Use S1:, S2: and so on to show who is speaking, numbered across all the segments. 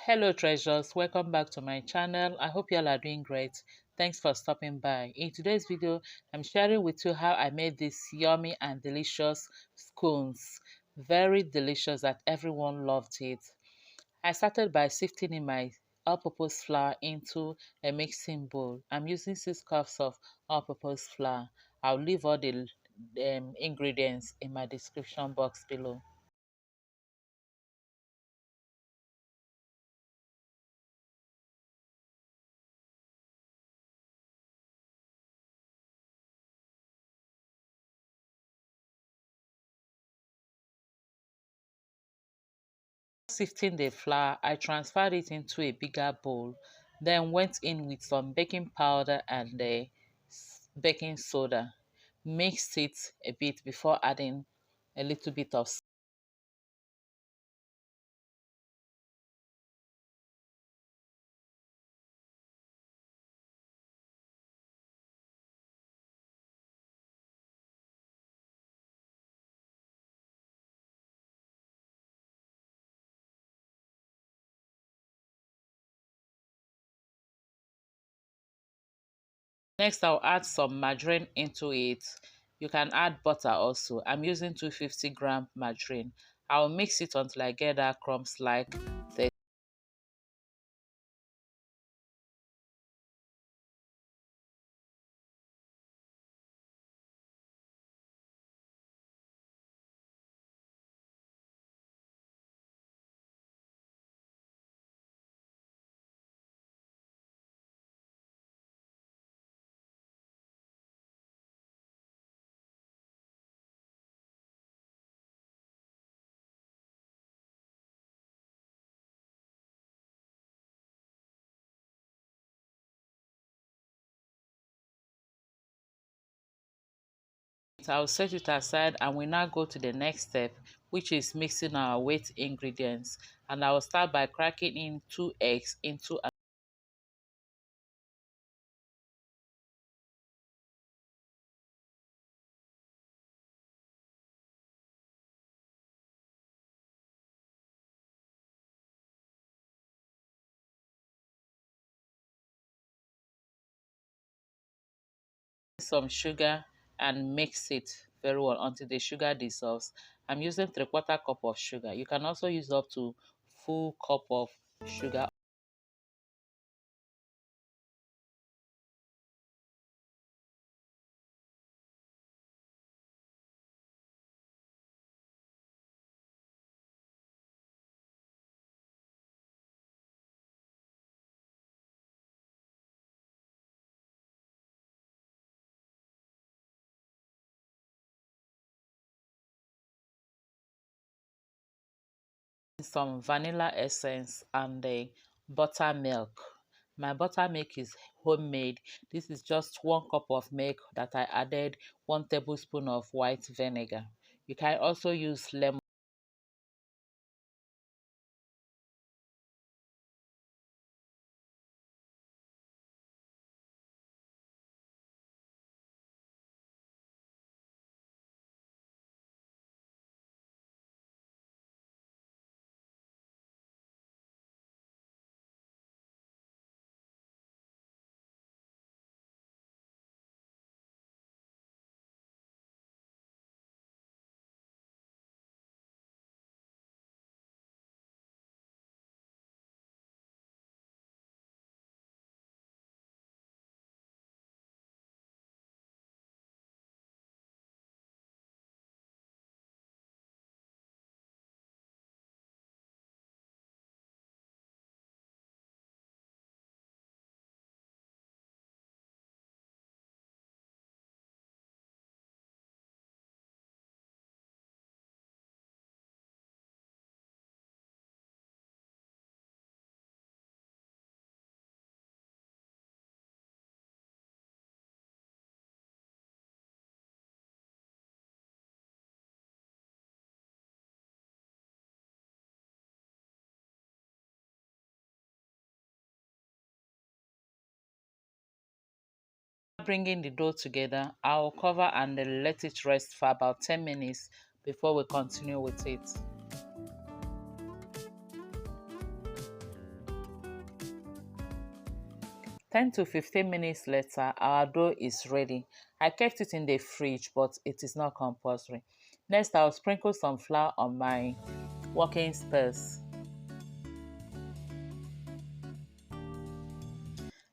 S1: Hello treasures, welcome back to my channel. I hope you all are doing great. Thanks for stopping by. In today's video, I'm sharing with you how I made this yummy and delicious scones. Very delicious that everyone loved it. I started by sifting in my all-purpose flour into a mixing bowl. I'm using 6 cups of all-purpose flour. I'll leave all the ingredients in my description box below. Sifting the flour, I transferred it into a bigger bowl, then went in with some baking powder and the baking soda. Mixed it a bit before adding a little bit of salt. Next, I'll add some margarine into it. You can add butter also. I'm using 250-gram margarine. I'll mix it until I get that crumbs like this. I'll set it aside and we now go to the next step, which is mixing our wet ingredients. And I will start by cracking in 2 eggs into some sugar and mix it very well until the sugar dissolves. I'm using 3/4 cup of sugar. You can also use up to full cup of sugar. Some vanilla essence and the buttermilk. My buttermilk is homemade. This is just 1 cup of milk that I added 1 tablespoon of white vinegar. You can also use lemon. Bringing the dough together, I'll cover and then let it rest for about 10 minutes before we continue with it. 10 to 15 minutes later, our dough is ready. I kept it in the fridge, but it is not compulsory. Next, I'll sprinkle some flour on my working space.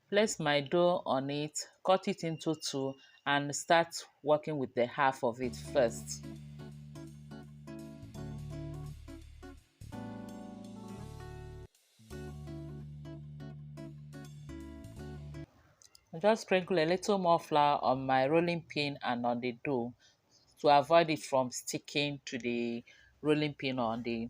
S1: Place my dough on it, cut it into two, and start working with the half of it first. I just sprinkle a little more flour on my rolling pin and on the dough to avoid it from sticking to the rolling pin on the.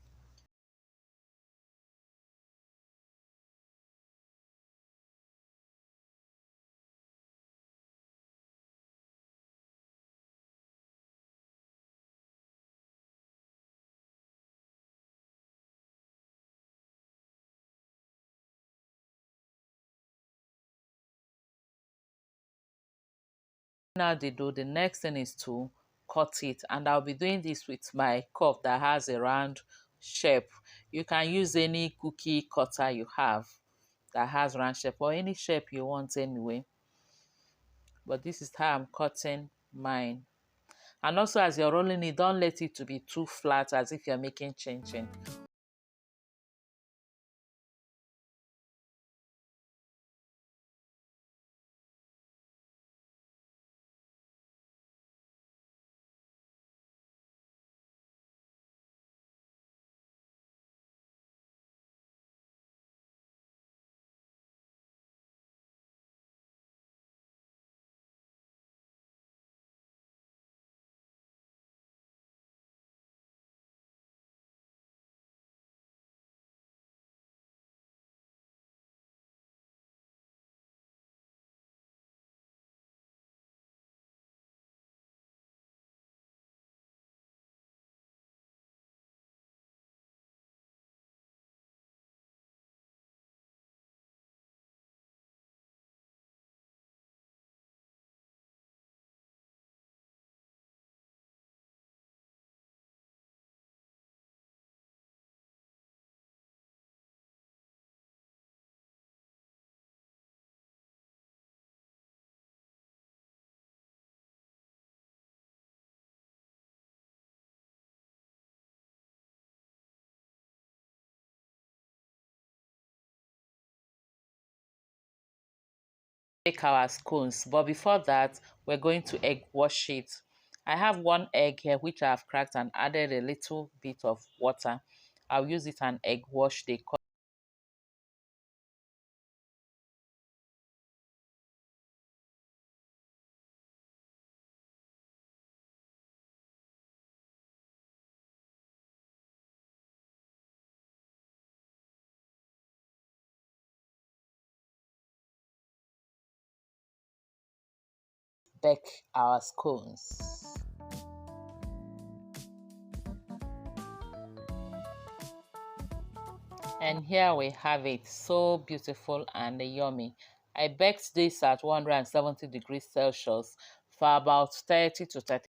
S1: Now the dough, the next thing is to cut it, and I'll be doing this with my cup that has a round shape. You can use any cookie cutter you have that has round shape, or any shape you want anyway, but this is how I'm cutting mine. And also, as you're rolling it, don't let it to be too flat as if you're making chin chin. Make our scones, but before that, we're going to egg wash it. I have one egg here which I've cracked and added a little bit of water. I'll use it and egg wash the bake our scones. And here we have it, so beautiful and yummy. I baked this at 170 degrees Celsius for about 30 to 30